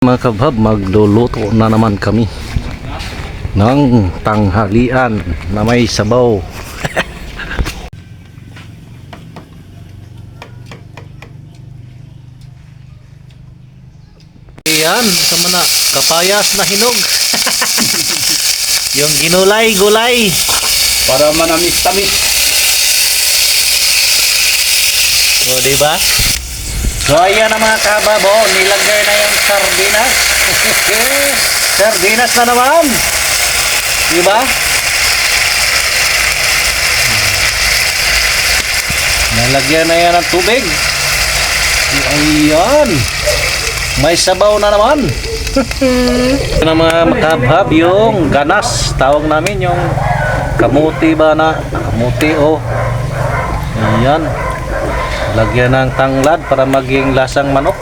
Mga kabhab, magluluto na naman kami ng tanghalian na may sabaw. Ayan, sama na kapayas na hinog. Yung ginulay-gulay Para manamis-tamis. o diba? So ayan na mga kabab, nilagay na yung sardinas. Sardinas na naman, diba? Nalagyan na yan ng tubig. Ayan, may sabaw na naman. Ito na mga makabhab, yung ganas, tawag namin yung kamuti ba na, kamuti o. Ayan, lagyan ng tanglad para maging lasang manok.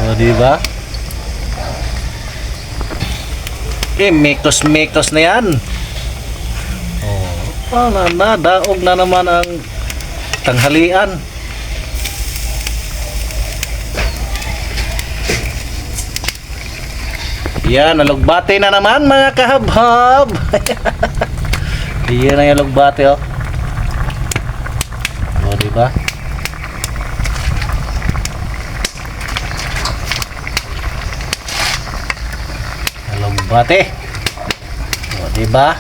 O diba? Mekos-mekos na yan. Wala na, daog na naman ang tanghalian. Yan, nalugbate na naman mga kahabhab. Yan na yung lugbate, oh. O, diba? Nalugbate. O, diba?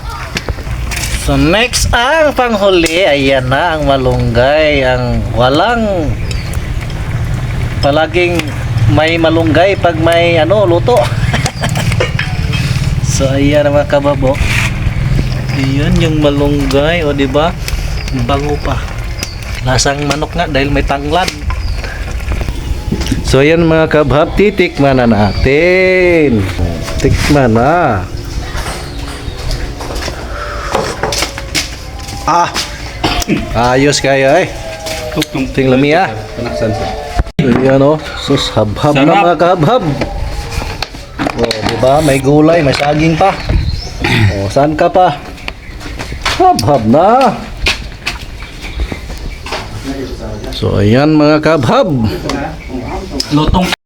So next ang panghuli, ayan na ang malunggay, ang walang palaging may malunggay pag may luto. So ayan ang mga kababo. Ayan yung malunggay, o diba? Bango pa. Lasang manok nga dahil may tanglad. So ayan mga kabab, titikman na natin. Tikman na. Ayos kayo eh. Tingnan mo ya. Ayan o. Sus, habhab na mga kabab. O, diba? May gulay, may saging pa. O, saan ka pa? Habhab na. So, ayan mga kabhab. Lutong